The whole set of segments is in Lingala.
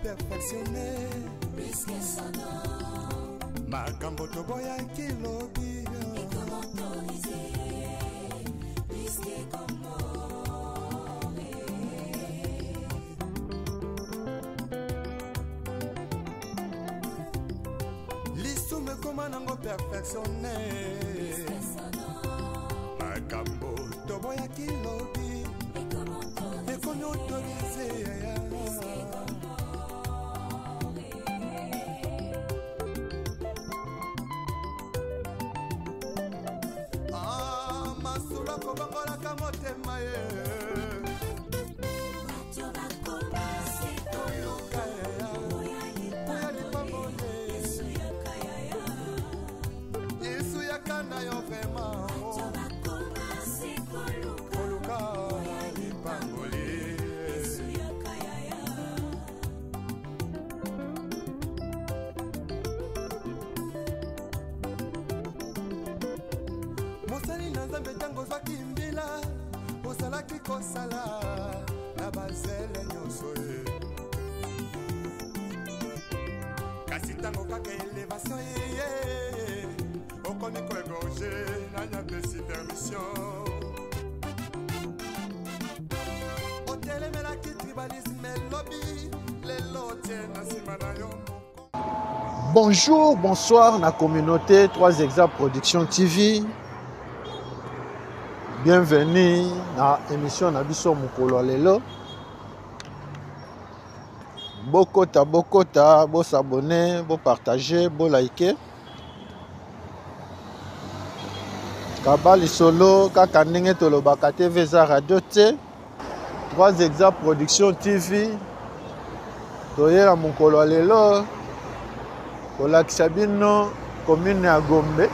perfectionné Risque sonore. Makambo toboya kilobi Et comment autoriser risque comment Lisu me komanango perfectionné Risque sonore. Makambo toboya kilobi Et comment Et comment autoriser Kobangola motema ye bato bakomase koluka oya lipambo yesu yakayaya Yesu yakana yo vraiment bato bakomase koluka oya lipambo yesu yakayaya Mosali na Nzambe tango zwaki mbila osalaki kosala na bazele nyonso ye kasi ntango kaka elevation ye okomi koegorge nani apesi permission otelemelaki tribalisme elobi lelo tie na nsima na yo. Bonjour, bonsoir la communauté 3exa Production TV. Bienvenue à l'émission Nabiso Mukolo Lelo. Bokota, bo s'abonner, bo partager, bo liker. Kabali solo, kakandenge tolobaka TV za radio te. 3exa Production TV. Toyera Mukolo Lelo. Kolakisa bino commune ya Gombe.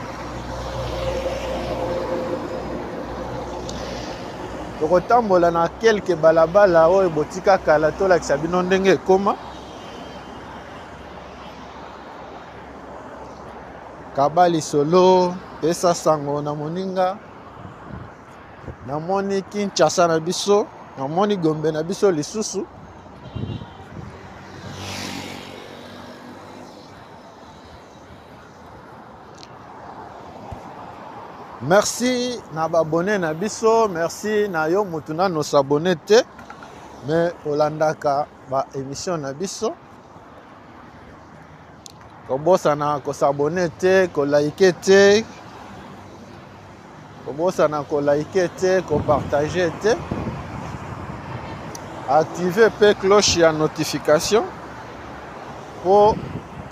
Tokotambola na quelques balabala oyo botika kala tolakisa bino ndenge ekoma. Kabali solo pesa sango na moninga. Namoni Kinshasa na biso, namoni Gombe na biso lisusu. Merci na abonné na biso, merci na yo mutuna no s'abonner te, mais olandaka ba émission na biso. Kobosa na ko s'abonner te, ko liker te. Kobosa na ko liker te, ko partager te. Activer pe cloche ya notification pour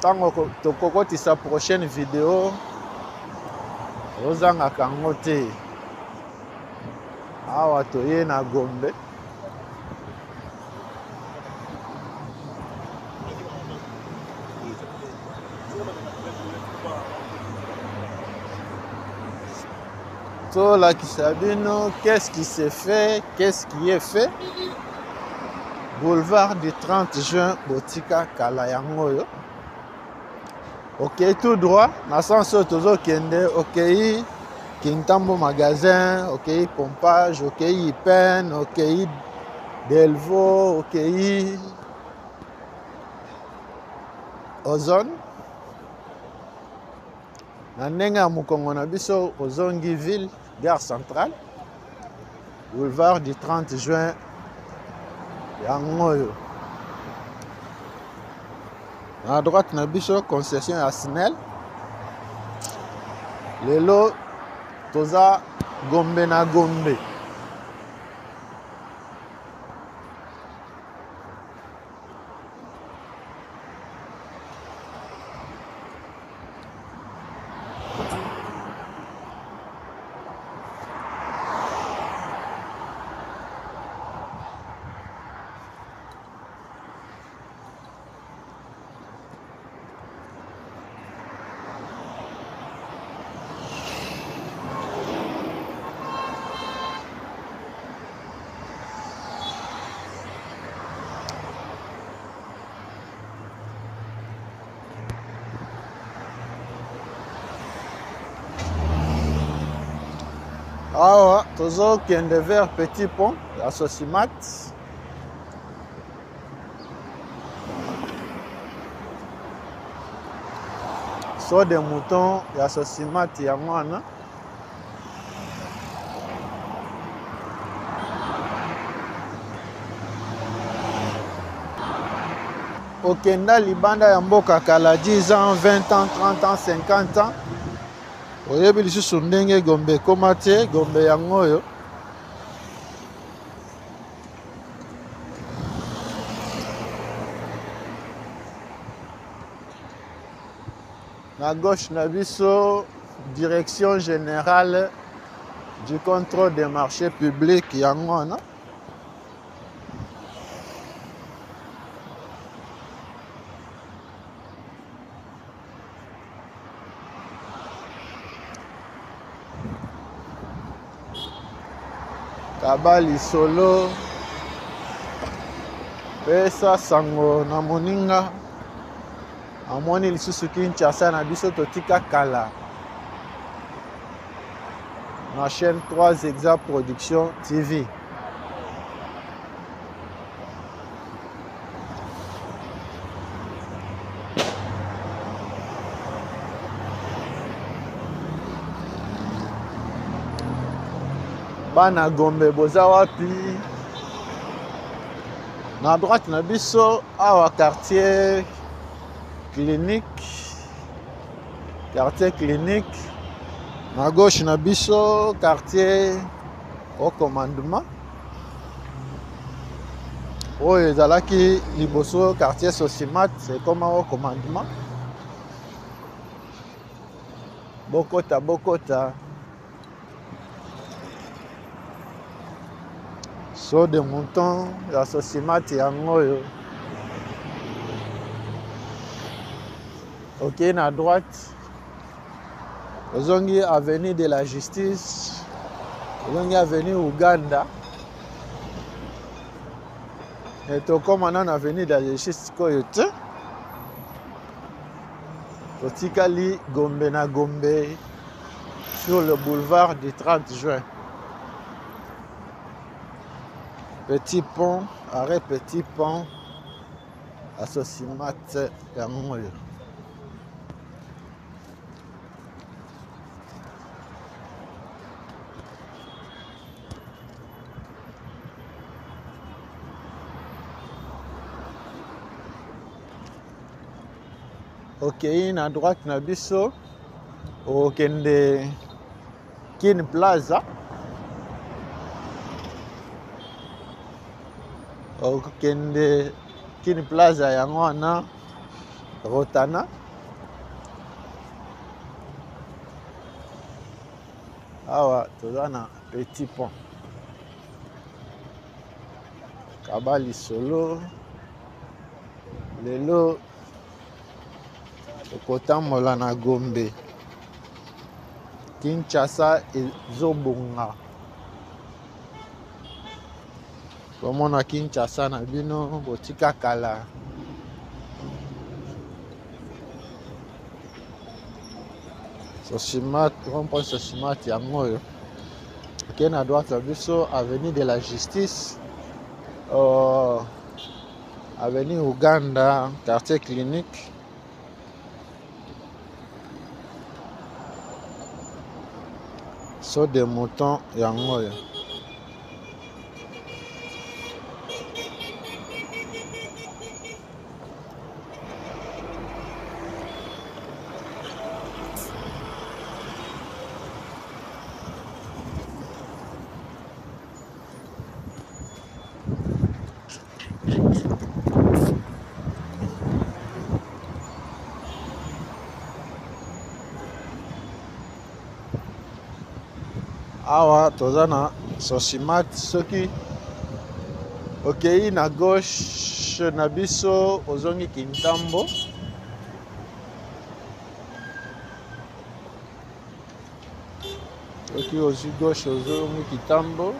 tango tokokoti sa prochaine vidéo. Ozanga kango te awa toye na Gombe tolakisa bino qu'est-ce qui s'est fait, qu'est-ce qui est fait. Boulevard du 30 juin botika kala yango yo. Ok, tout droit, na sens tozo kende, ok, Kintambo magasin, ok, pompage, ok, Ipen, ok, Delvaux, ok, Ozone. Na ndenge mukongo na biso ozongi ville, gare centrale, boulevard du 30 juin, yango yo. À droite, na biso concession à Snell. Lelo toza Gombe na Gombe. Awa tozo kende vers Petit Pont à Sosimat. so de mouton ya sosimati ya mwana okenda libanda ya mboka kala 10 ans 20 ans 30 ans 50 ans oyebi lisusu ndenge gombe ekoma te gombe yango oyo na gauche na biso direction générale du contrôle des marchés publics yango wana kabali solo pesa sango na moninga amoni lisusu Kinshasa na biso totika kala na chaîne 3 Exa Production TV. Bana Gombe boza wapi? Na droite na biso awa quartier clinique. Na gauche na biso quartier au commandement. Oyo ezalaki liboso quartier Sosimat, c'est comme au commandement. Bokota. So de mouton ya Sosimat yango oyo. Ok, na droite. Ozongi avenue de la Justice. Ozongi avenue Uganda. Et tokoma na avenue de la Justice koyo te. Totikali Gombe na Gombe sur le boulevard du 30 juin. Petit pont, arrêt Petit pont. Associmat yango oyo. Ok, na droite na biso okende Kin Plaza. Okende Kin Plaza yango wana Rotana. Awa toza na Petit pont. Kabali solo. Lelo okotambola na Gombe. Kinshasa ezobonga. Komona Kinshasa na bino botika kala. Sosimat, rond-point Sosimat yango oyo. Ok, na droite na biso avenue de la Justice. Avenue Uganda, quartier clinique. So de mouton yango oyo. Awa toza na Sosimat soki okei na gauche na biso ozongi Kintambo. Soki ozi gauche ozongi Kintambo.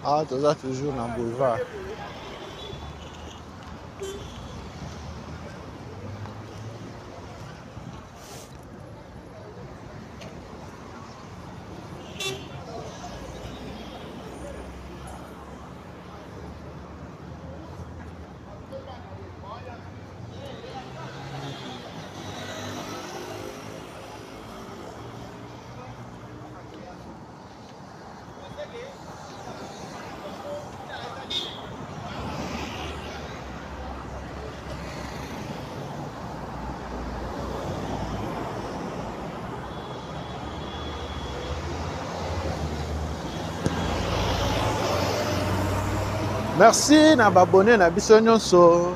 Awa toza toujours na boulevard. Merci na babone na biso nyonso.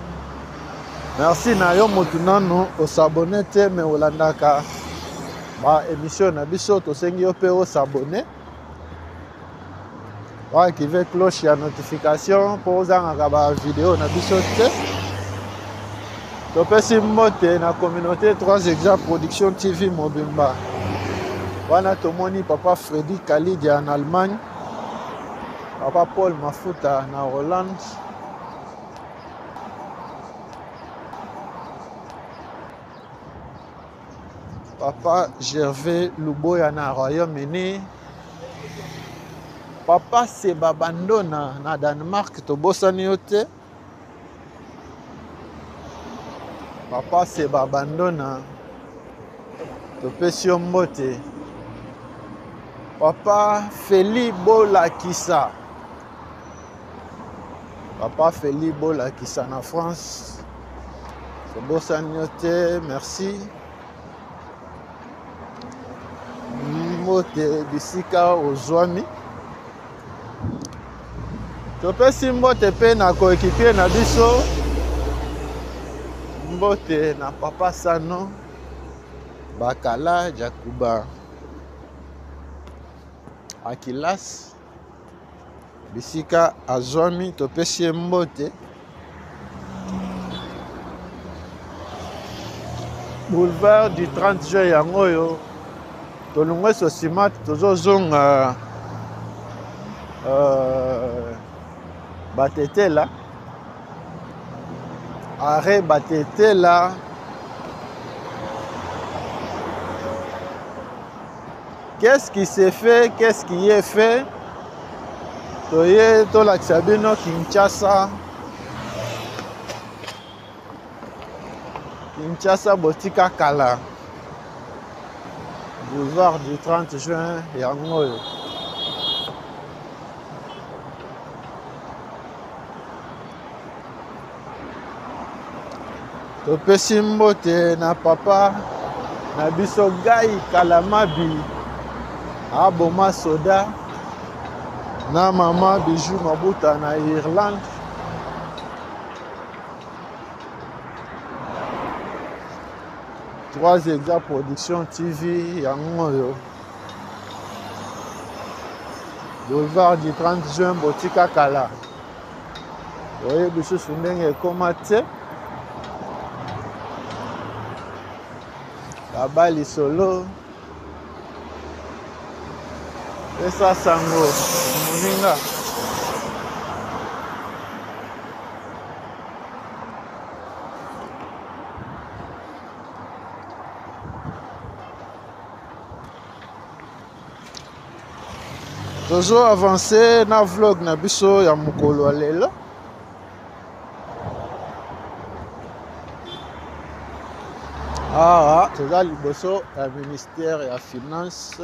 Merci na yo motu nanu osabone te me olandaka ba émission na biso tosengi yo pe osabone. Wa activer cloche ya notification pour ozangaka ba vidéo na biso te. Topesi mbote na communauté 3 Exa Production TV Mobimba. Wana tomoni papa Freddy Khalid en Allemagne. Papa Paul Mafuta na Hollande. Papa Gervais Luboya na Royaume-Uni. Papa Seba Bandona na Danemark tobosani yo te. Papa Seba Bandona topesi yo mbote. Papa Feli Bolakisa. Papa Feli Bolakisa na France. Tobosani yo te, merci. Mbote bisika ozwami. Topesi mbote pe na koekipie na biso. Mbote na papa Sano Bakala Jakuba Akilas bisika azwami topesi mbote. Boulevard du 30 juin yango yo tolongwe sosima tozozonga Batetela arrêt Batetela qu'est-ce qui s'est fait, qu'est-ce qui est fait toye tolakisa bino Kinshasa botika kala boulevard du 30 juin yango yo. Topesi mbote na papa na biso Gai Kalamabi aboma soda na mama Bijou Mabuta na Irlande. Trois Exa Production TV yango yo. Boulevard du 30 juin botika kala. Oye biso ndenge ekoma te. Kabali solo. Esa sango muninga. Toujours avancé na vlog na biso ya mokolo lelo. Ah, toza liboso ya ministère ya finance.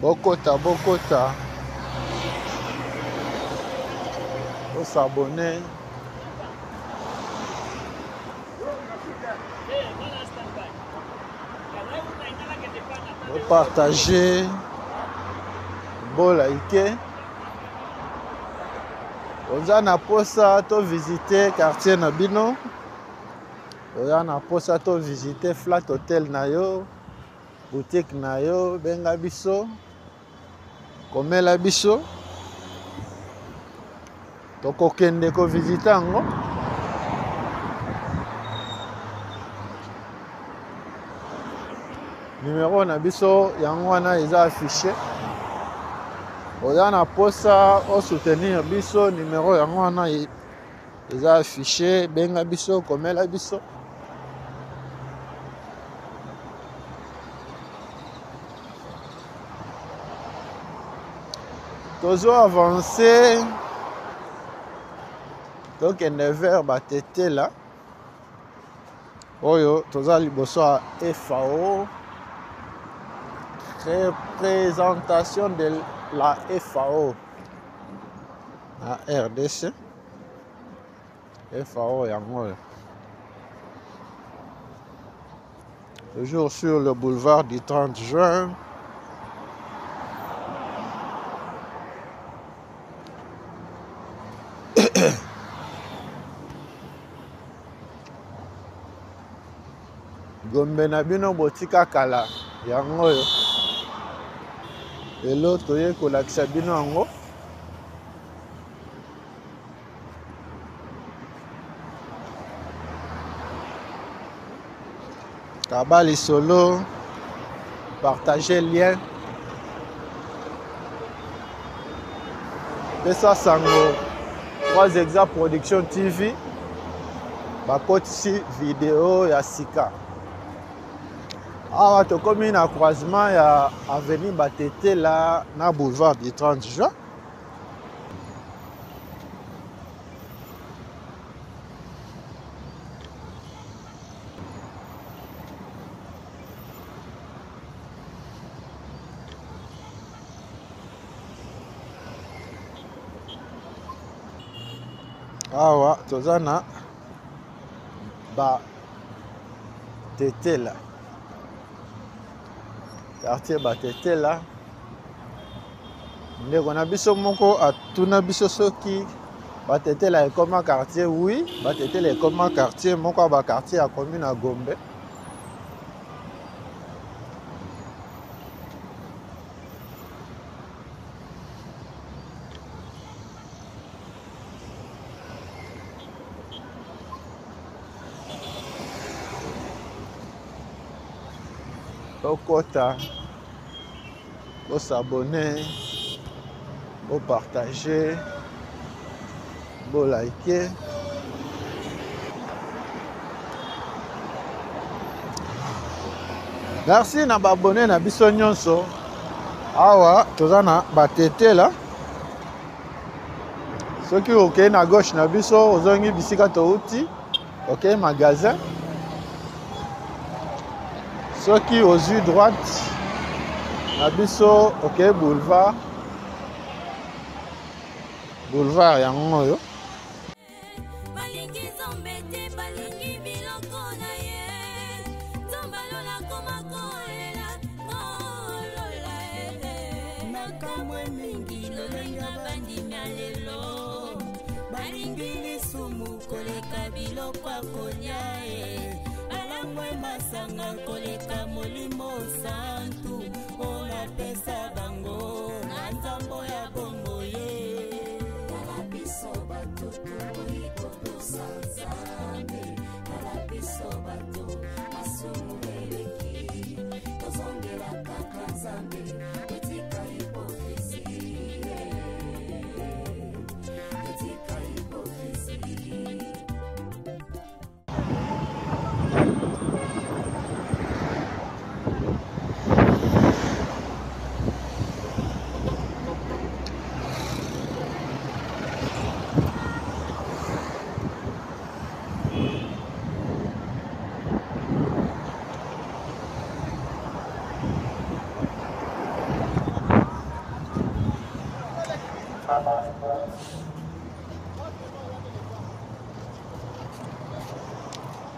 Bokota. Faut s'abonner. Faut partager. Bon liker. Oza na posa to visiter quartier na bino. Oza na posa to visiter flat hotel na yo. Boutique na yo benga biso. Komela biso tokokende ko visiter yango. Numéro na biso yango wana eza affiché. Oza na posa o soutenir biso numéro yango wana eza affiché benga biso komela biso. Toujours avancé. Donc, il y a vers Batete là. Oyo, toujours liboso à FAO. Représentation de la FAO. À RDC. FAO yango. Toujours sur le boulevard du 30 juin. Gombe na bino botika kala yango yo. Lelo toye kolakisa bino yango. Kabali solo, partagez le lien. Pesa sango, 3 exemples production TV. Bakoti si vidéo ya sika. Awa tokomi na croisement ya avenue Batete là na boulevard du 30 juin. Awa tozana Batete là. Quartier Batete là. Ndeko na biso moko atuna biso soki Batete là est comme un quartier. Oui, Batete là est comme un quartier. Moko ba quartier à commune à Gombe. Okota, au s'abonner, au partager, au liker. Merci na abonner na biso nyonso. Awa tozana Batete là. Ceux qui ok na gauche na biso ozongi bisika touti. OK magasin. Ceux qui aux yeux droite, Nabiso, ok, boulevard. Boulevard, yango yo. Masanga koleka molimo santu ona pesa bango na nzambo ya bongo ye kala biso bato iko tosanzame kala biso bato masumu eleki tozongela kaka nzambe etika hipokrisie etika hipokrisie.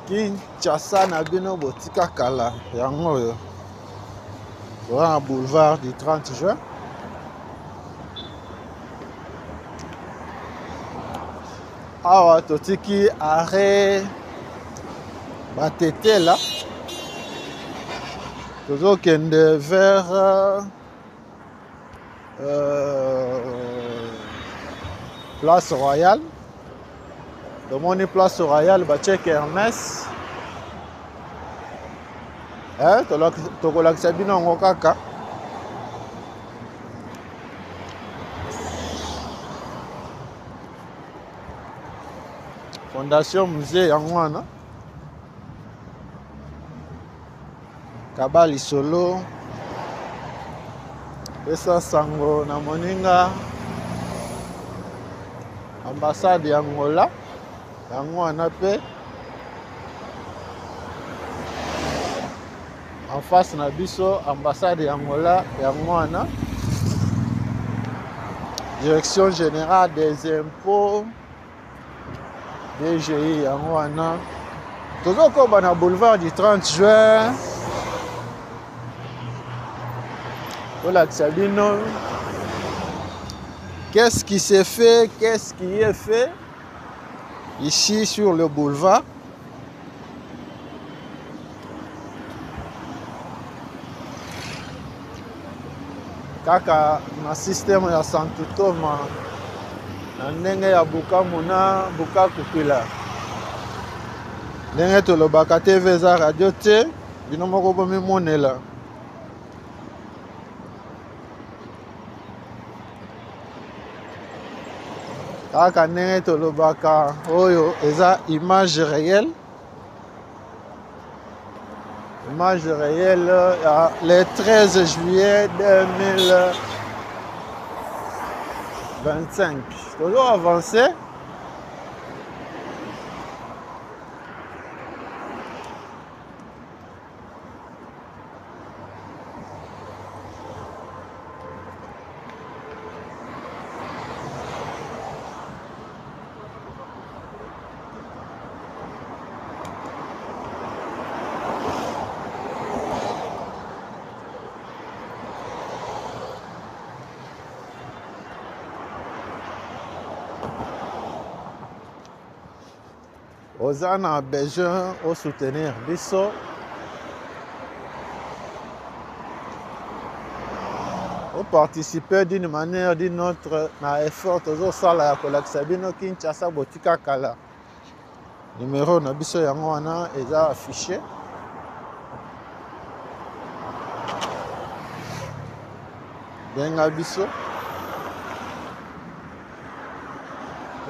Kinshasa na bino botika kala yango yo. Voilà boulevard du 30 juin. Awa totiki arrêt Batete là. Toujours kende vers Place Royale. Le monde Place Royale, Bachek Hermès. Hein, tokolakisa bino yango kaka. Fondation musée yango wana. Kabali solo. pesa sango na moninga ambassade ya Angola yango wana pe en face na biso ambassade ya Angola yango wana direction générale des impôts DGI yango wana tozokoba na boulevard du 30 juin tolakisa bino qu'est-ce qui s'est fait, qu'est-ce qui est fait ici sur le boulevard. Kaka na système ya Santo Toma na ndenge ya Bukavu na Bukavu pila. Ndenge tolobaka TV eza radio te bino moko bomimonela. Kaka ndenge tolobaka oyo eza image réelle. Image réelle le 13 juillet 2025. Toujours avancé. Oza na besoin au soutenir biso au participer d'une manière d'une autre na effort tozo sala ya kolakisa bino Kinshasa botika kala numéro na biso yango wana eza affiché benga biso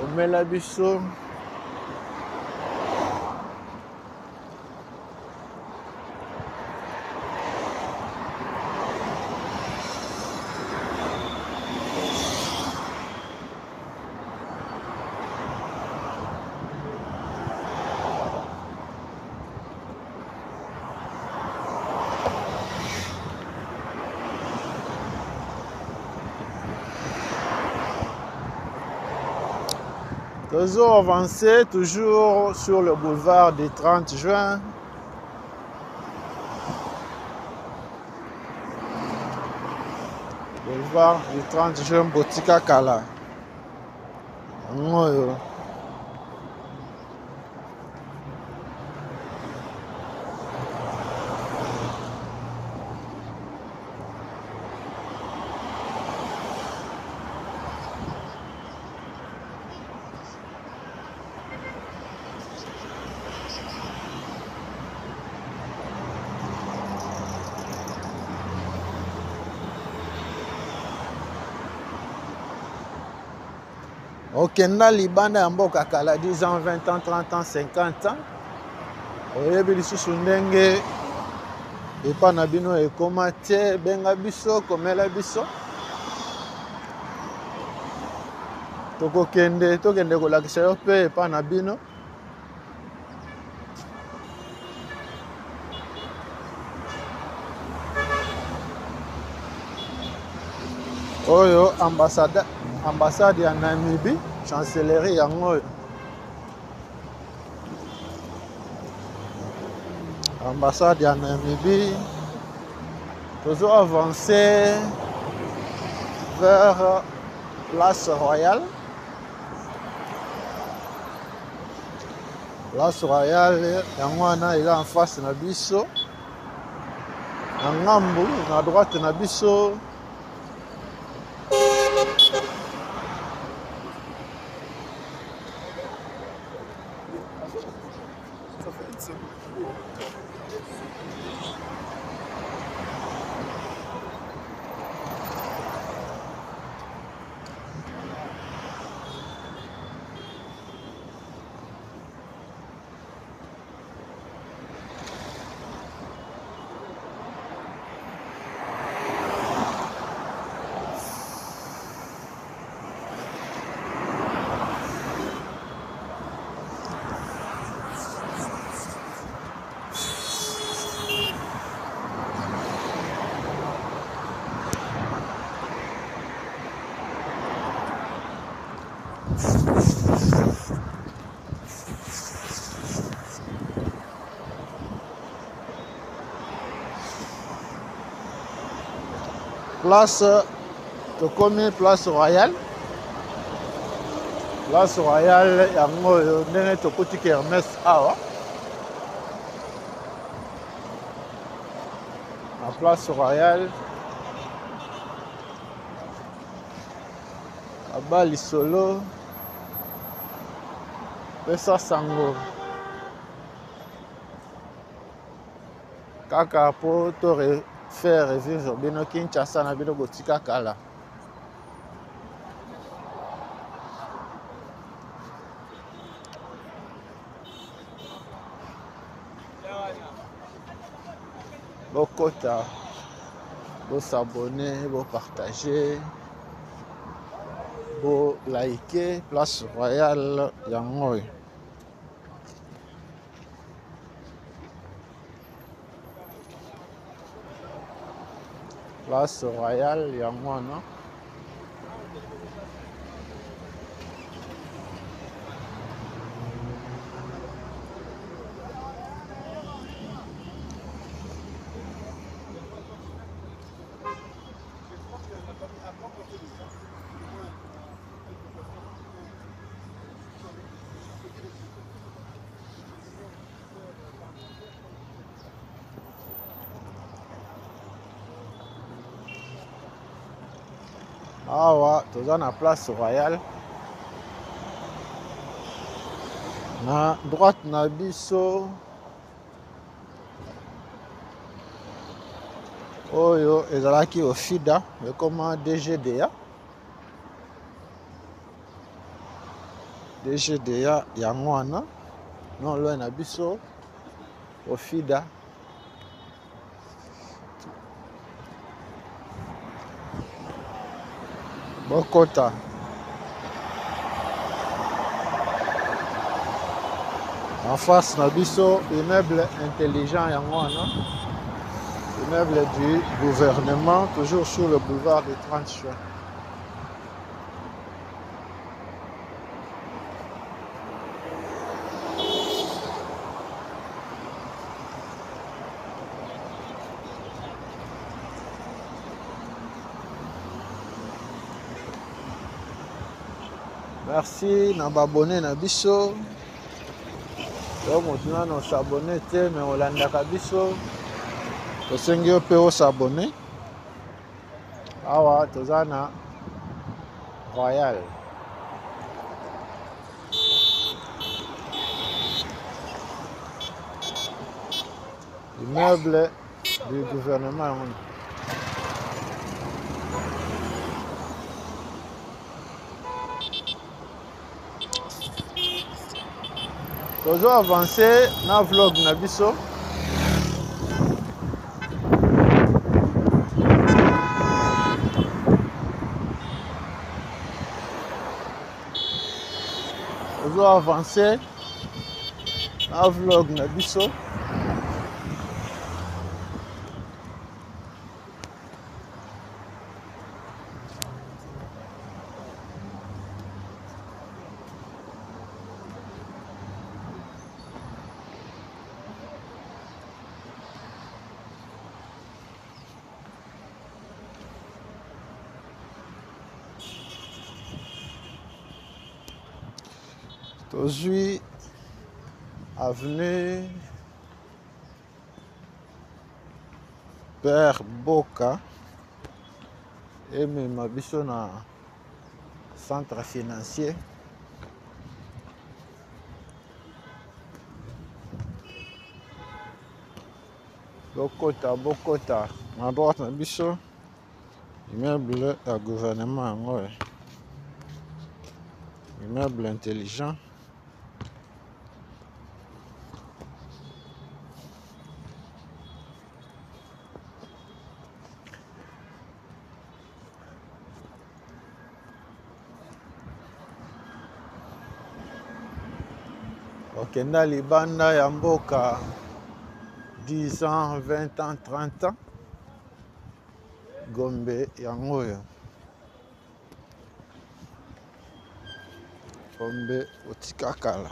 omela biso toujours avancé, toujours sur le boulevard du 30 juin. Boulevard du 30 juin, Botika Kala. Okenda libanda ya mboka kala 10 ans, 20 ans, 30 ans, 50 ans. Oyebi lisusu ndenge epa na bino ekoma te benga biso komela biso. Tokende kolakisa yo pe epa na bino. Oyo ambassade ya Namibie, chancellerie yango. Ambassade ya Namibie. Toujours avancé vers Place Royale. Place Royale, yango wana eza en face na biso. Na ngambu, na droite na biso. Place tokomi place royale. Place royale yango ndenge tokuti kermesse awa. La place royale. Aba lisolo. Pesa sango. Kaka po to faire revivre bino Kinshasa na bino botika kala. Bokota, bo s'abonner, bo partager, bo liker place royale yango. Place royale yango non. Awa toza na place royale. Na droite na biso oyo ezalaki ofida ekoma DGDA. DGDA yango wana non loin na biso ofida. Bokota. En face na biso immeuble intelligent yango wana. Immeuble du gouvernement toujours sur le boulevard du 30 juin. Merci na babone na biso. Donc maintenant on s'abonne mais on landaka biso. Tosengi ope o s'abonner. Awa toza na royal. Immeuble du gouvernement. Tozo avancer na vlog na biso. Tozo avancer na vlog na biso. Tozui avenue Père Boka et même biso na centre financier. Bokota na droite na biso immeuble à gouvernement yango. Immeuble intelligent. Okenda libanda ya mboka 10 ans, 20 ans, 30 ans. Gombe yango yo. Pombe Botika Kala.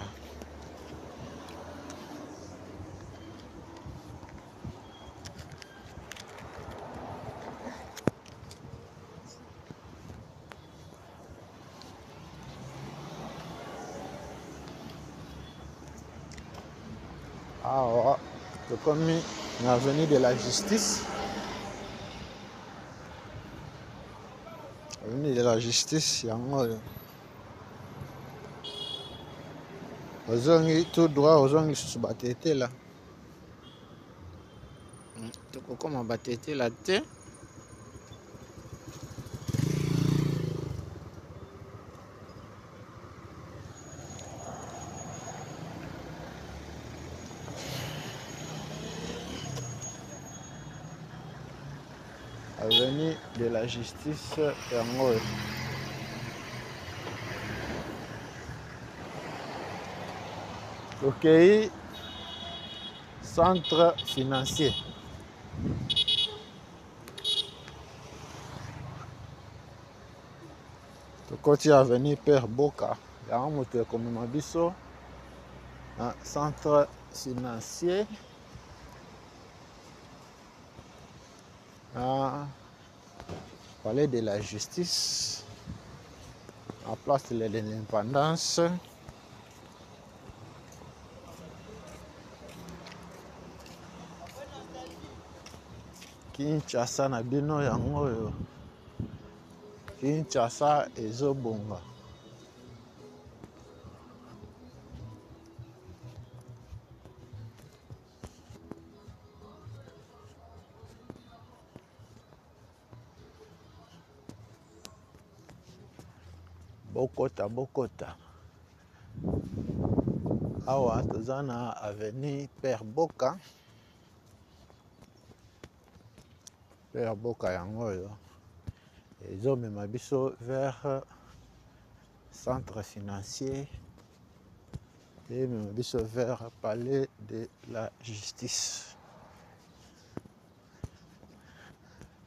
Alors, comme l'avenue de la justice. Avenue de la justice, yango. Ozongi tout droit, ozongi sous batete là. Comment batete là te? Avenue de la justice, yango. Ok, centre financier. Côté avenue Père Boka, il y a un moteur comme Mabiso, un centre financier, un palais de la justice, à place de l'indépendance. Kinshasa na bino yango oyo. Kinshasa ezobonga. Bokota bokota. Awa toza na avenue Père Boka. Père Boka yango oyo. Ezomema biso vers centre financier et même biso vers palais de la justice.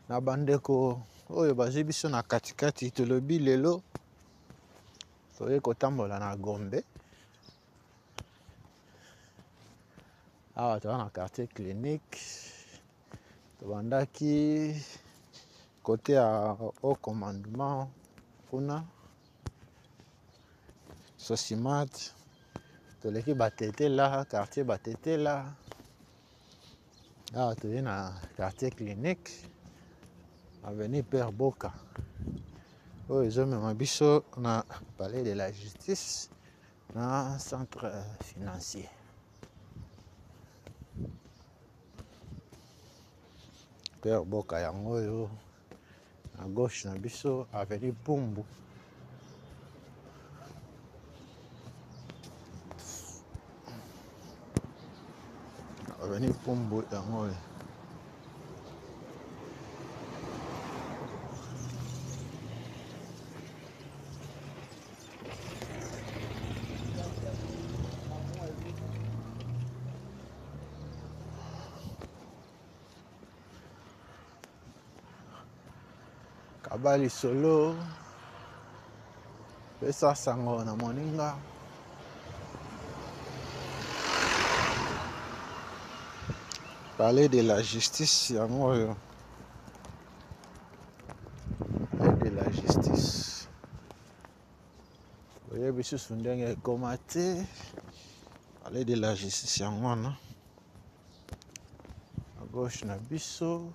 Na bandeko oyo bazwi biso na katikati tolobi lelo toye kotambola na Gombe. Awa toza na quartier clinique. Tobandaki côté à haut commandement kuna Sosimat toleki batete là quartier batete là. Awa toye na quartier clinique avenue Père Boka. Oyo ezomema biso na palais de la justice na centre financier. Père Boka yango oyo à gauche na biso avenue Pumbu. Avenue Pumbu yango oyo. Kabali solo pesa sango na moninga. Palais de la justice yango oyo. Palais de la justice. Oye biso sundenge komate. Palais de la justice yango wana. À gauche na biso.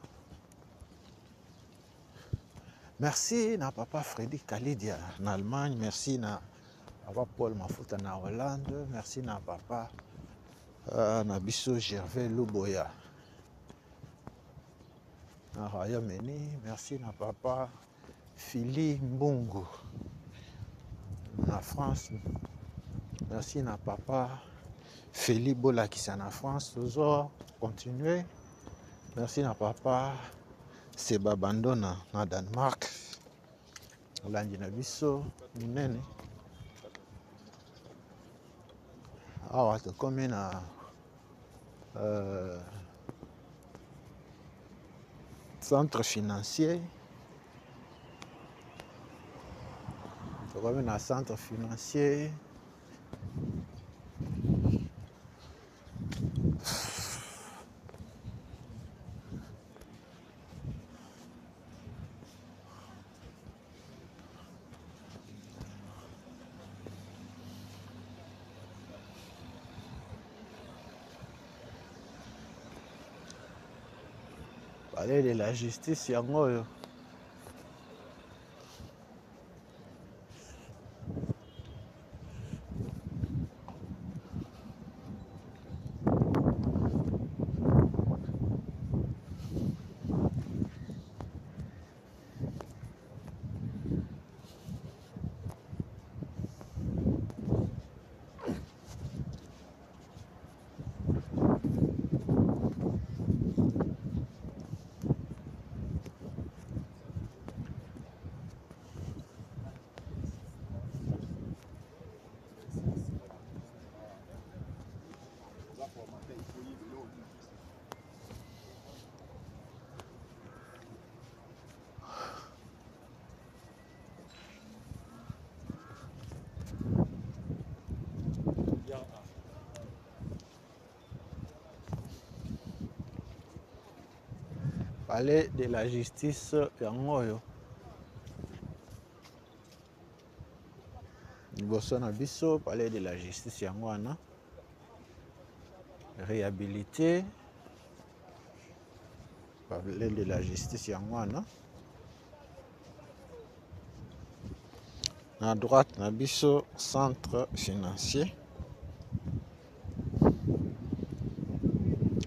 Merci na papa Freddy Kalidia en Allemagne, merci na papa Paul Mafuta na Hollande, merci na papa Nabiso Gervais Luboya na Royaume-Uni, merci na papa Philly Mbungu na France, merci na papa Feli Bolakisa na France, toujours continuer, merci na papa Seba Bandona na Danemark. Olandi na biso munene. Awa tokomi na centre financier. tokomi na centre financier. Palais de la justice yango oyo. Palais de la justice yango oyo. Liboso na biso palais de la justice yango wana. Réhabilité. Palais de la justice yango wana. À droite na biso centre financier.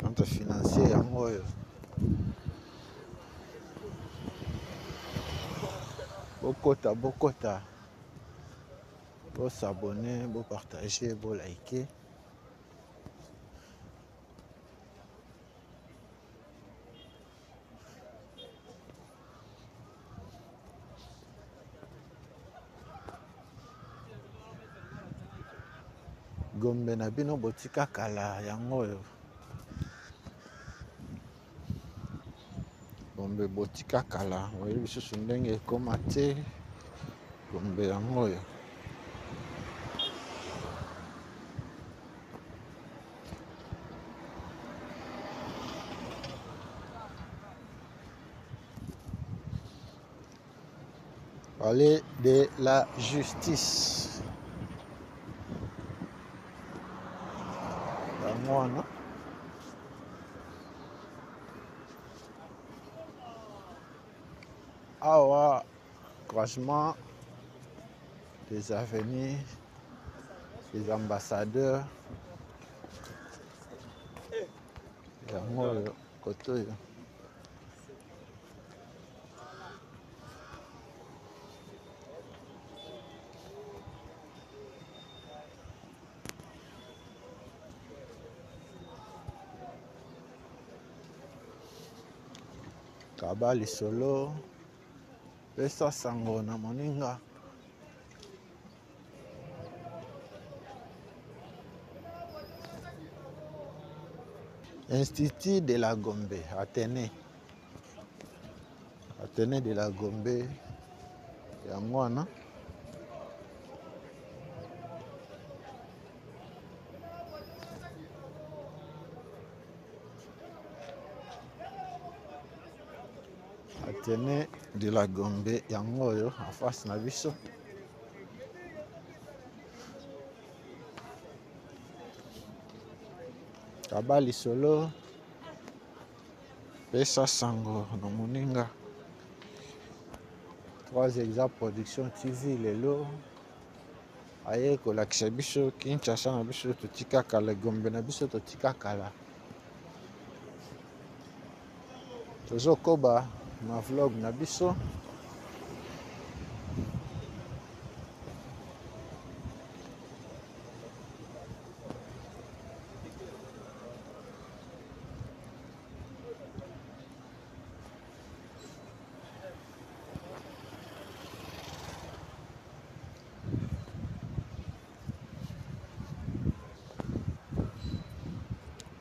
Centre financier yango oyo. Bokota, bo s'abonner, bo partager, bo liker. Gombe na bino botika kala yango oyo. Gombe botika kala, oyebi lisusu ndenge ekoma te. Gombe yango oyo. Palais de la justice. Yango wana. Awa, croisement des avenues, des ambassadeurs. Yango oyo, koto oyo. Kaba lisolo. Pesa sango na moninga. Institut de la Gombe, Athénée. Athénée de la Gombe. Yango wana. Athénée de la Gombe yango oyo en face na biso. Kaba lisolo. Pesa sango na moninga. 3 exemples production TV lelo. Aye kolakisa biso Kinshasa na biso totika kala, Gombe na biso totika kala. Tozo koba ma vlog na biso.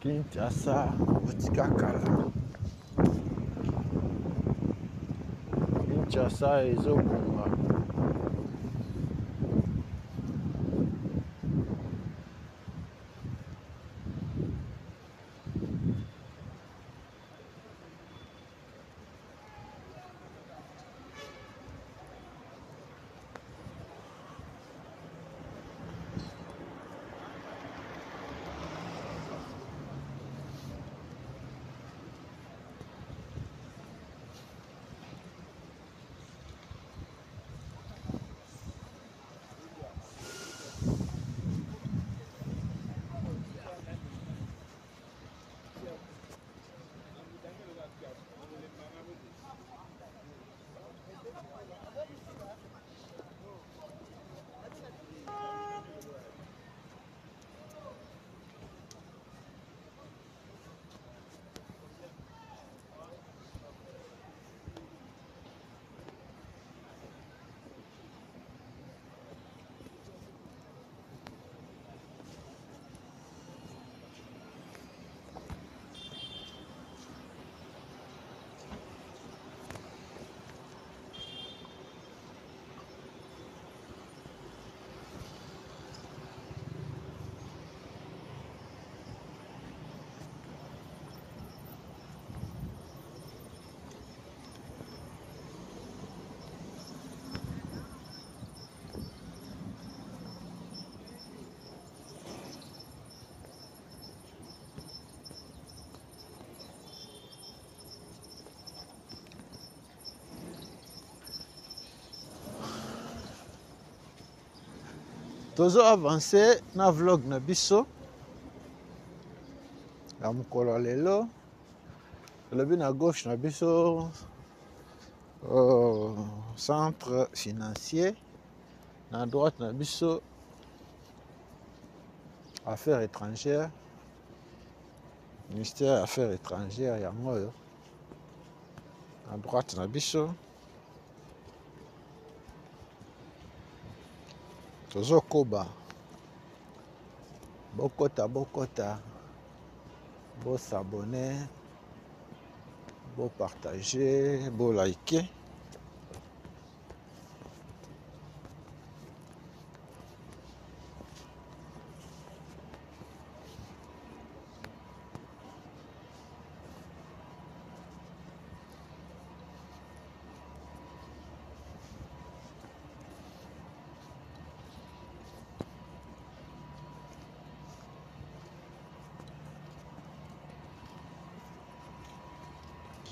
Kinshasa botika kala. Kinshasa ezobunga. Tozo avancé na vlog na biso. Ya mukolo lelo. Le na gauche na biso. Centre financier. Na droite na biso. Affaires étrangères. Ministère Affaires étrangères yango yo. À droite na biso. Tozo koba. Bokota. Bo s'abonner. Bo partager. Bo liker.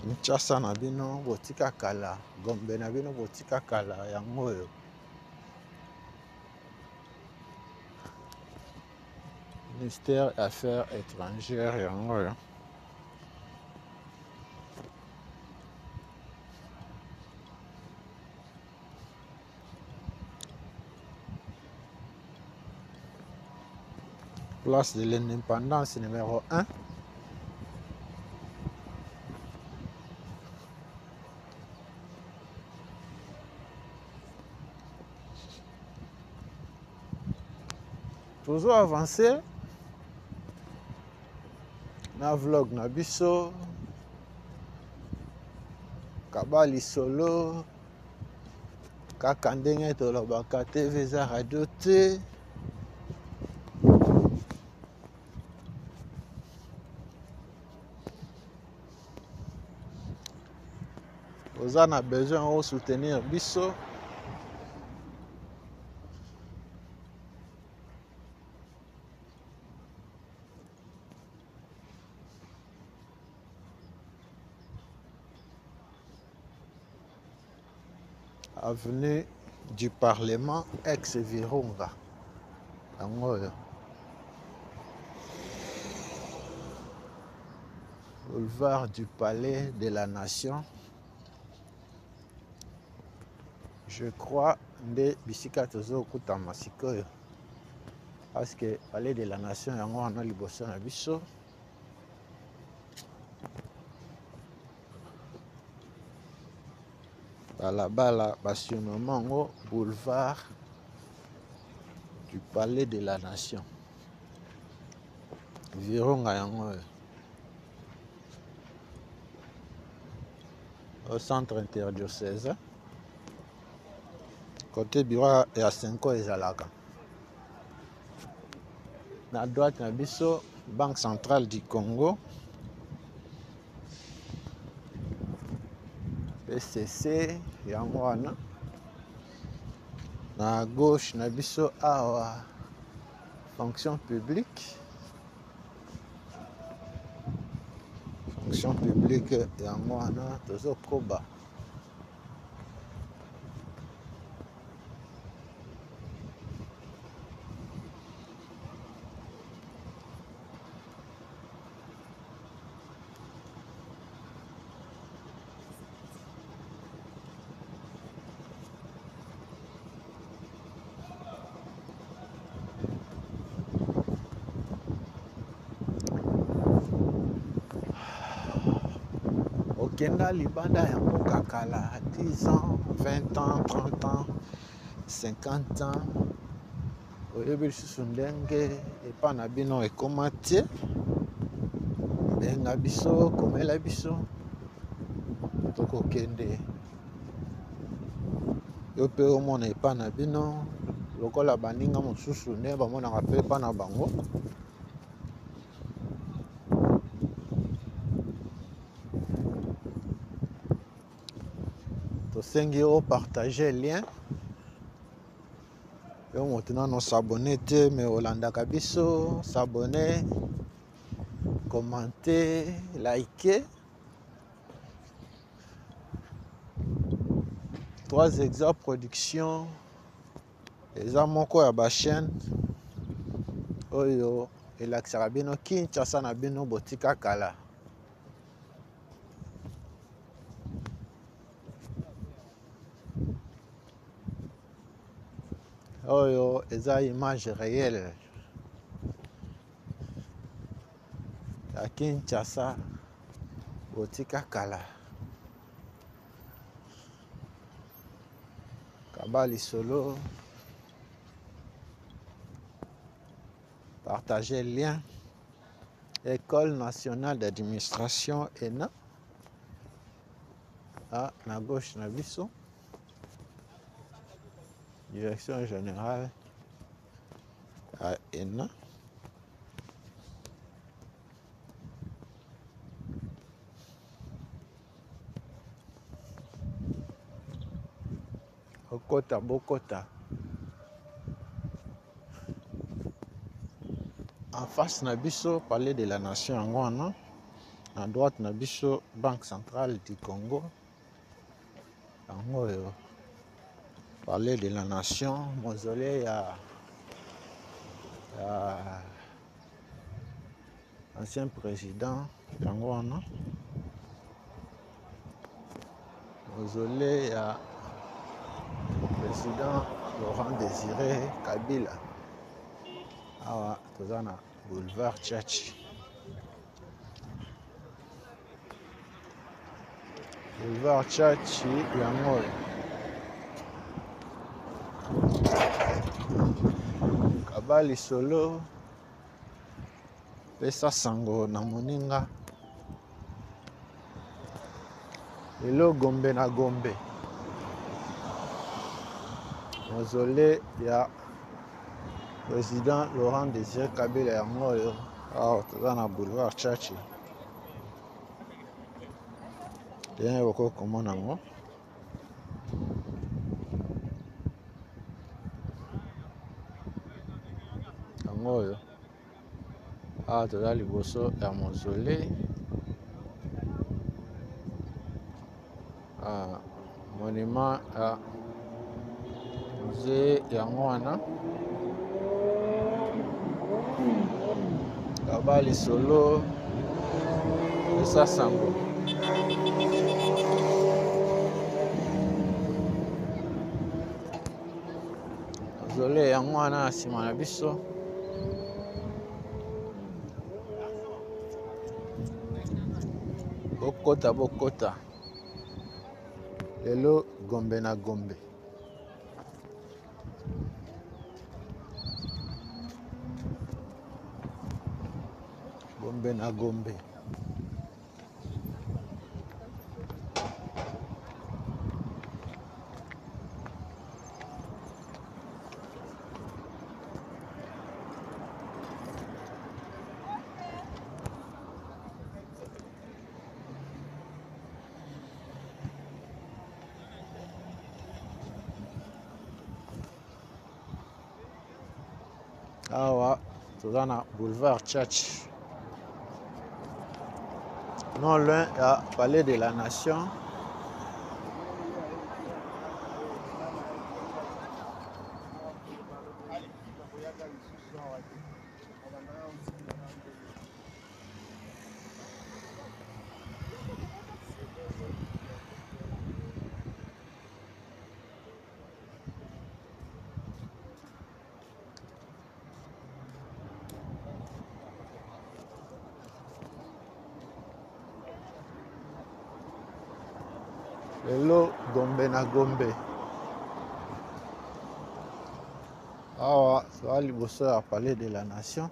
Kinshasa na bino botika kala, Gombe na bino botika kala yango yo. Ministère des Affaires étrangères yango yo. Place de l'indépendance numéro 1. Toujours avancé. Na vlog na biso. Kabali solo. Kaka ndenge tolobaka TV za radio te. Vous en avez besoin de soutenir biso. Avenue du Parlement, ex-Virunga. Boulevard du Palais de la Nation. Je crois que bisika tozo kuta masikoyo. Parce que Palais de la Nation yango wana liboso na biso. Balabala basurnommant boulevard du Palais de la Nation. Virunga yango au centre interdiocèse. Côté bureau ya 5 ans ezalaka. Na droite na biso Banque centrale du Congo. PCC yango wana. Na gauche na biso awa fonction publique. Fonction publique yango wana tozo koba. Kenda libanda ya mboka kala 10 ans, 20 ans, 30 ans, 50 ans. Oyebi lisusu ndenge epa na bino ekoma te. Benga biso, komela biso. Tokokende. Yo pe omona epa na bino lokola baninga mosusu nde bamonaka pe epa na bango. Tosengi o partager lien. Et maintenant on s'abonner mais olandaka biso, s'abonner, commenter, liker. 3 Exa Production eza moko ya ba chaîne oyo elakisaka bino Kinshasa na bino botika kala. Oyo eza image réelle ya Kinshasa botika kala. Kabali solo. Partagez le lien. École nationale d'administration ENA. Ah, na gauche na biso. Direction générale à ENA. Okota Bokota. En face Nabiso, palais de la nation Angwana. À droite Nabiso, Banque centrale du Congo. Angoyo. Palais de la nation, mausolée à ancien président Angwana. Mausolée à président Laurent Désiré Kabila. Awa tozana boulevard Tchatchi. Boulevard Tchatchi yango. Kabali solo pesa sango na moninga. Lelo Gombe na Gombe. Mausolée ya président Laurent Désiré Kabila yango oyo. Awa tozana boulevard Tchatchi. Bien oko komona ngo. Yango oyo. Awa toza liboso ya mausolée. Monument ya musée yango wana. Kabali solo esa sango. Mausolée yango wana nsima na biso. Bokota Bokota. Lelo Gombe na Gombe. Gombe na Gombe. Awa tozana boulevard Tchatchi. Non loin à palais de la nation. Lelo Gombe na Gombe. Awa soa liboso ya palais de la nation.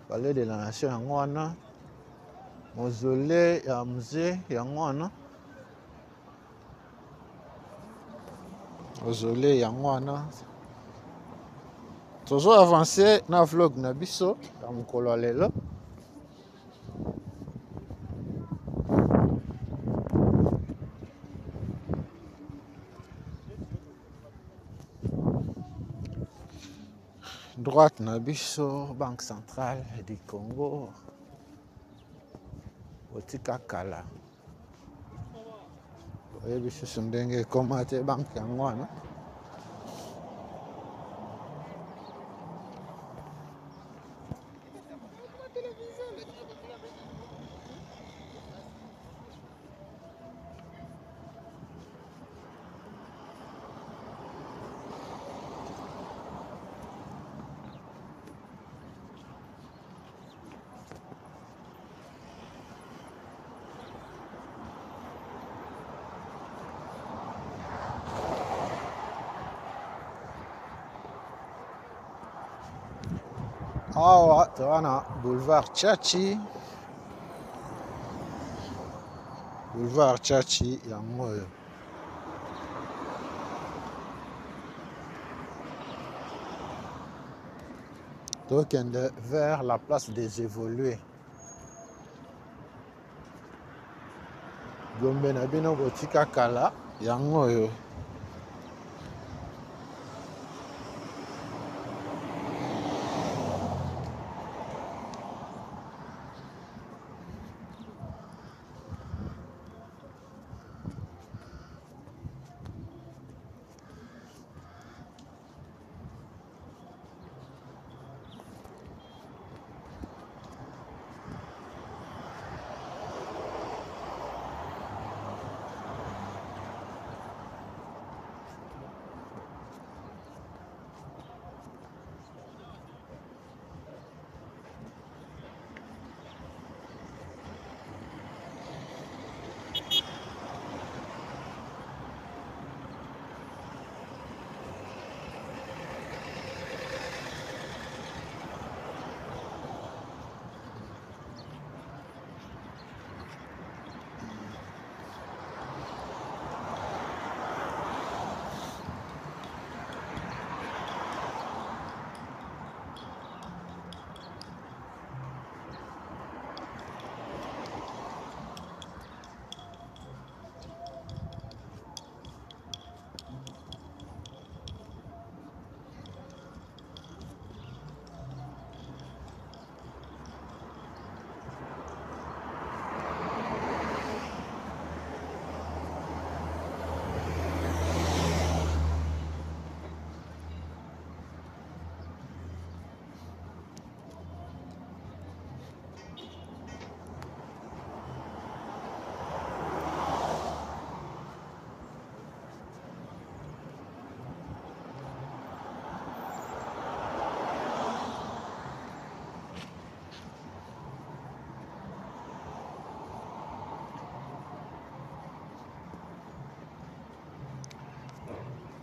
Palais de la nation yango wana. Mausolée ya musée yango wana. Mausolée yango wana. Tozo avancer na vlog na biso ya mokolo lelo. Droite Nabiso, Banque centrale du Congo, Botika Kala. Vous voyez, Bicho Sundenge, comment est banque Angwana. awa toza na boulevard Chachi. Boulevard Chachi yango oyo. Tokende vers la place des évolués. Gombe na bino botika kala yango oyo.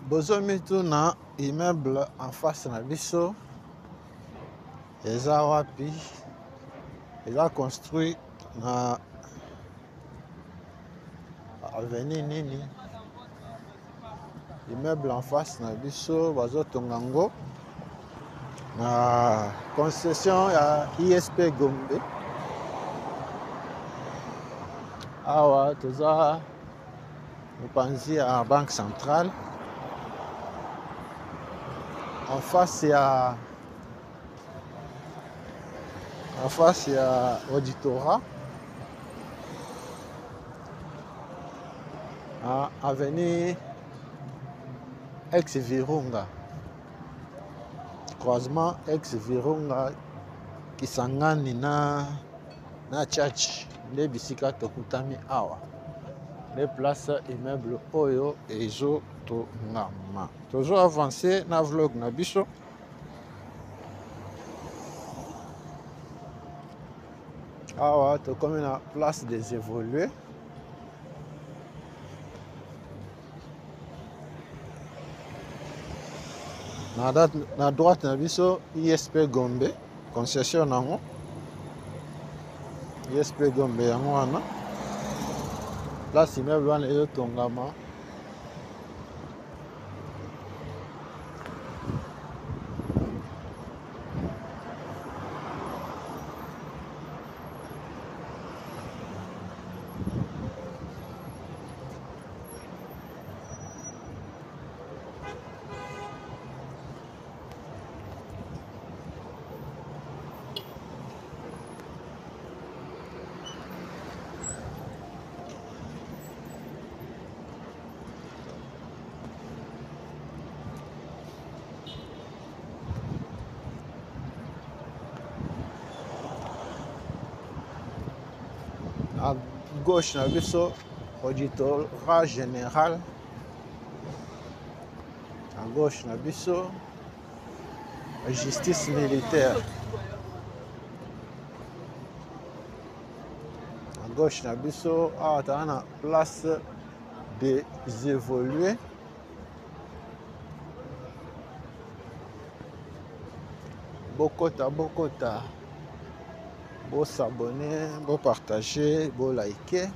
Bozomi tout na immeuble en face na biso. Eza wapi? Eza construit na avenue nini? Immeuble en face na biso bazotonga ngo na concession ya ISP Gombe. Awa toza mopanzi ya Banque Centrale. En face ya auditorat. Avenue ex-Virunga. Croisement ex-Virunga kisangani na Chachi. Nde bisika tokutami awa. Les places immeuble oyo ezo tongama. Toujours avancé na vlog na biso. Awa tokomi na place des évolués. Na droite na biso ISP Gombe concession nango. ISP Gombe yango wana. Place immeuble wana ezo tongama. À gauche na biso auditorat général. À gauche na biso justice militaire. À gauche na biso awa toza na place des évolués. bokota bokota, bo s'abonner, bo partager, bo liker.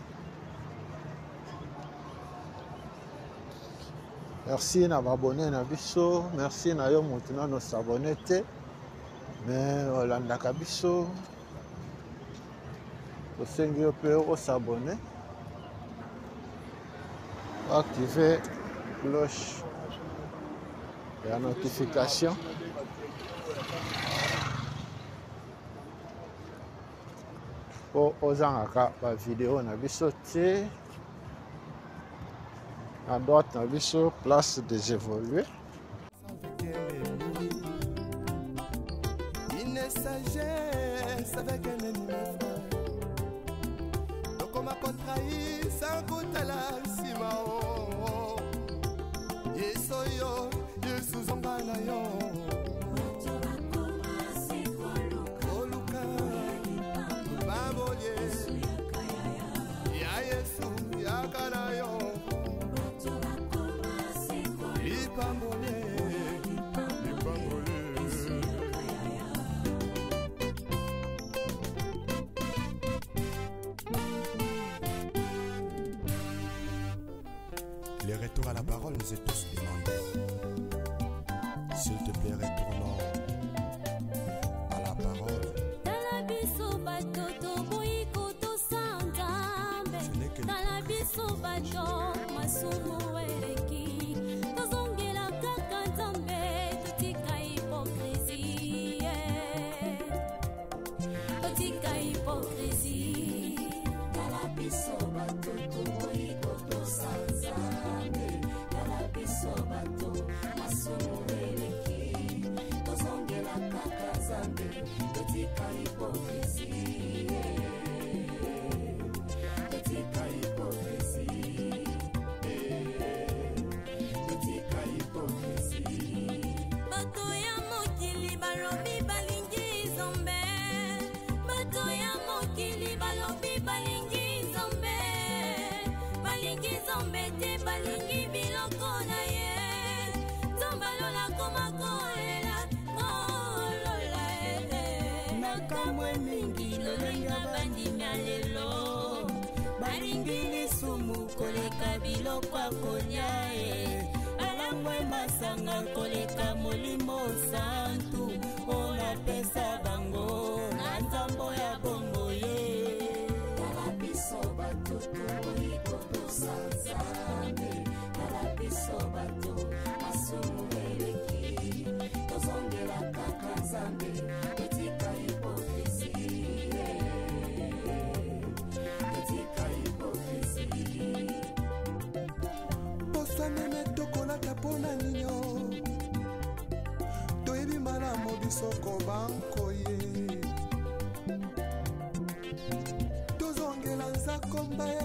Merci na abonné na biso, merci na yo maintenant no s'abonner te, mais olandaka biso, osengi yo pe o s'abonner, activer cloche la notification. Pour ozangaka ba vidéo na biso te. À droite na biso place des évolués. Une sagesse avec un ennemi frère. Donc on m'a contrahi sans goûter la simao. Yesoyo, Yesu zongana yo. Les retours à la parole nous est tous demandés. S'il te plaît, retournons à la parole. Kwa konya alangwe masanga koleka molimo santu ona pesa bango na nzambo ya bongo ye kalabiso bato iko tosanzane kalabiso bato asumueleki tozongela kaka nzambe etika hipokrisie etika hipokrisie. Meme tokolaka mpona nino toyebi malamu biso kobanko ye tozongela nzakomba ye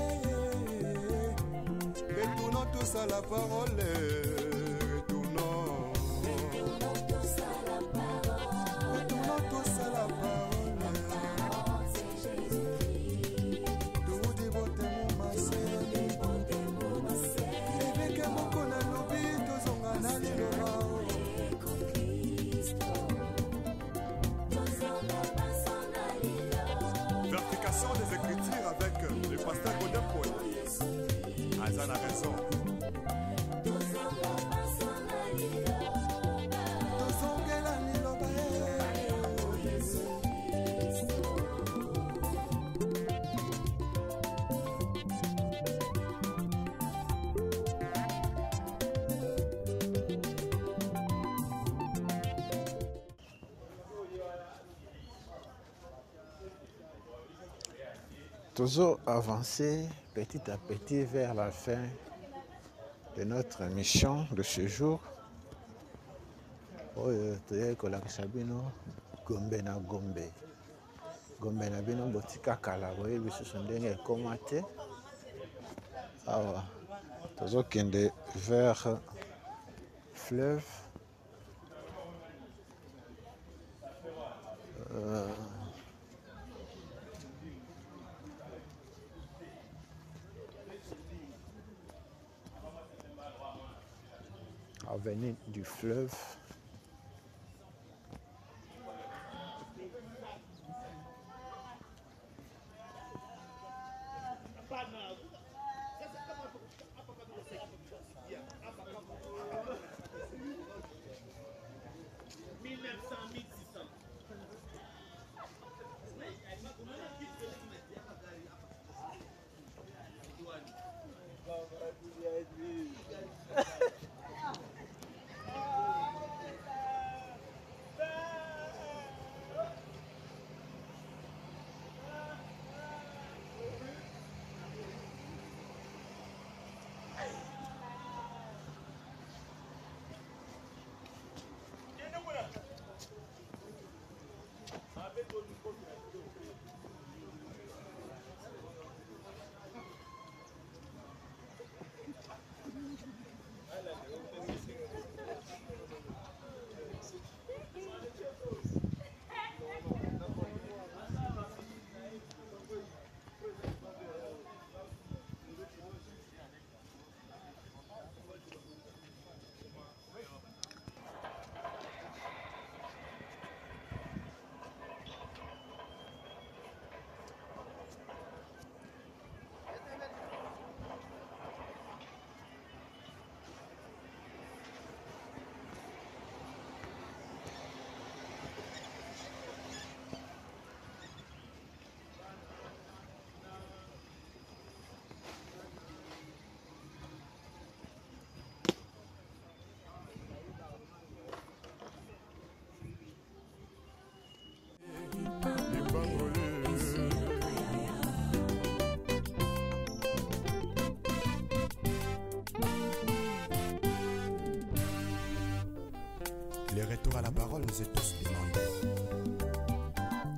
retournons tous à la parole retournons tous à la parole Tuudi bote mu maseli Vertication des Écritures avec le pasteur Godin Poe. Azan a raison. Toujours avancer petit à petit vers la fin de notre mission de ce jour. Gombe na Gombe. Gombe na bino botika kala boye bisusu ndenge ekoma te. Awa tozokende vers fleuve. Avenue du fleuve. Les retours à la parole nous est tous demandés.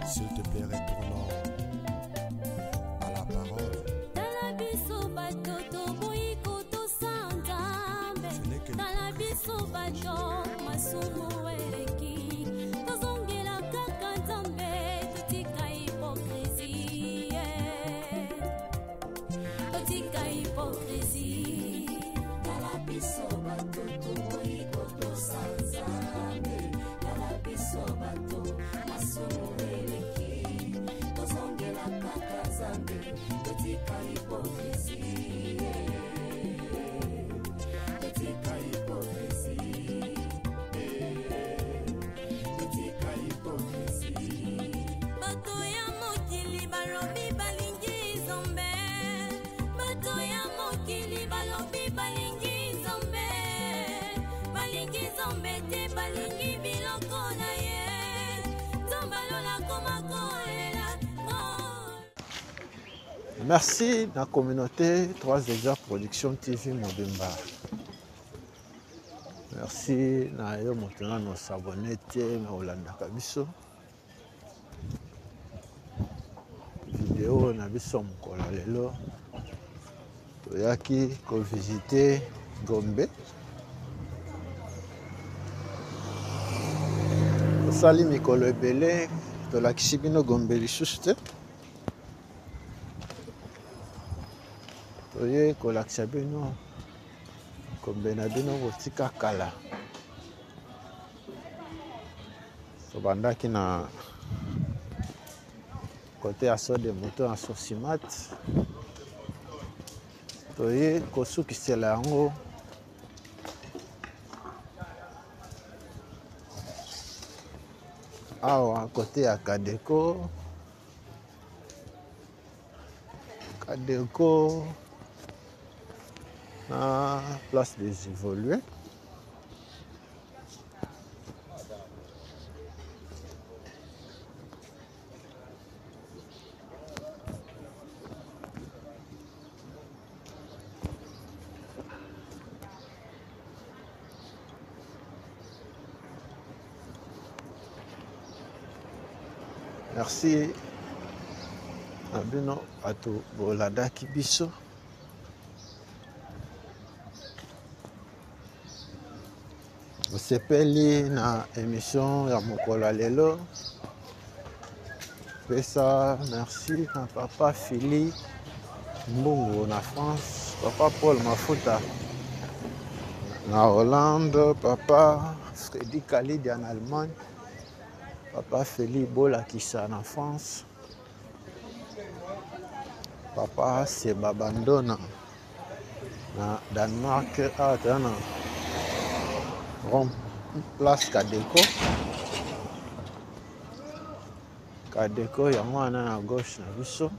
S'il te plaît, retournons à la parole. Ce n'est que Merci la communauté 3 déjà Production TV Mobimba. Merci na yo maintenant nos abonnés na Olanda Kabiso. Vidéo na biso mkola lelo. Toyaki ko visiter Gombe. Sali mikolo ebele tolakisi bino Gombe lisusu te. Oye kolakisa bino Gombe na bino botika kala. Tobandaki na côté asso de moto en Sosimat. Toye kosukisela yango awa côté ya Kadeko. Kadeko na place des évolués. Merci à bino ato bolada kibiso. Sepeli na émission ya mokolo lelo. Pesa merci à papa Philippe Mbungo na France, papa Paul Mafuta na Hollande, papa Freddy Khalid en Allemagne, papa Philippe Bolakisa en France, papa Sebabandona na Danemark, atana Rome, place Kadeko. Kadeko ya mwana na gauche na biso.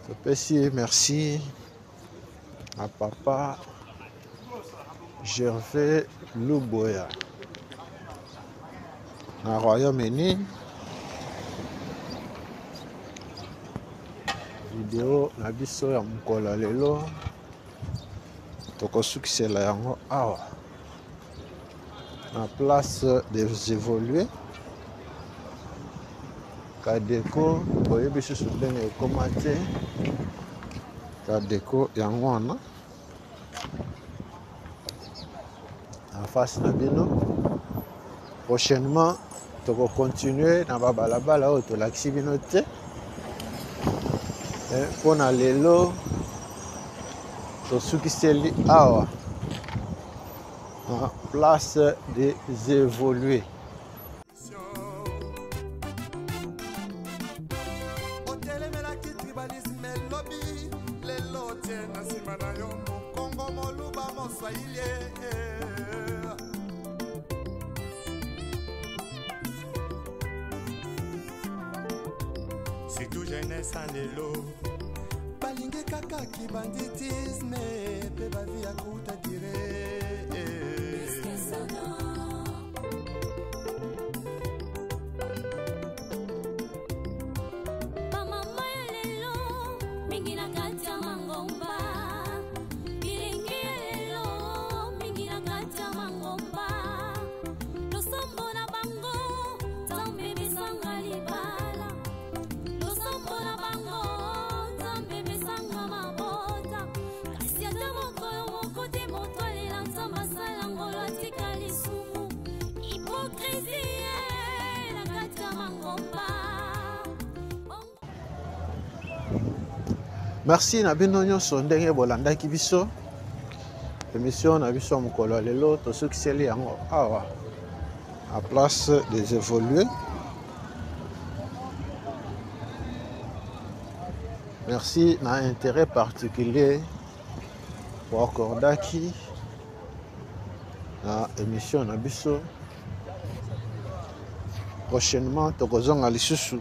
Topesi merci à papa Gervais Luboya na Royaume-Uni. Vidéo na biso ya mkola lelo tokosukisela yango awa na place des évolués. Kadeko oyebi susu ndenge ekoma te. Kadeko yango wana en face na bino. Prochainement toko continuer na babalabala oyo tolakisi bino te. Pona lelo tosukiseli awa na place des évolués. C'est tout jeunesse en élo. Balingue kaka ki banditisme. Pe ba vie à kuta dire. Mama lelo mingi na kati ya mangomba. Merci na bino nyonso ndenge bolandaki biso. Émission na biso mokolo lelo to sukiseli yango awa à place des évolués. Merci na intérêt particulier pour accordaki na émission na biso. Prochainement tokozonga lisusu.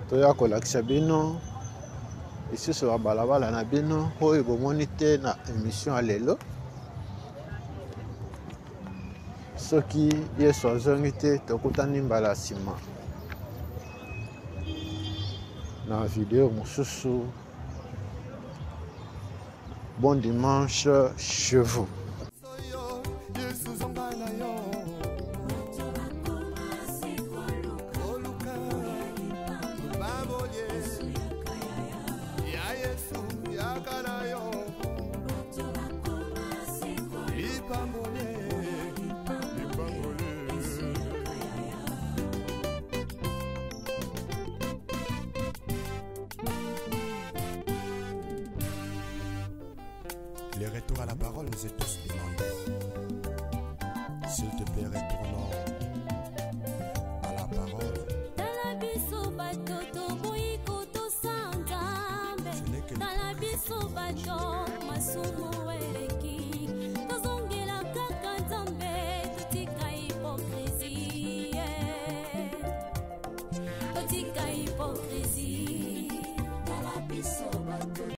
Toya kolakisa bino lisusu ba balabala na bino oyo bomoni te na émission ya lelo. Soki yesu azongi te tokutani mbala nsima na video mosusu. Bon dimanche chez vous. Le retour à la parole nous est tous demandé. S'il te plaît, retournons à la parole. Ce n'est que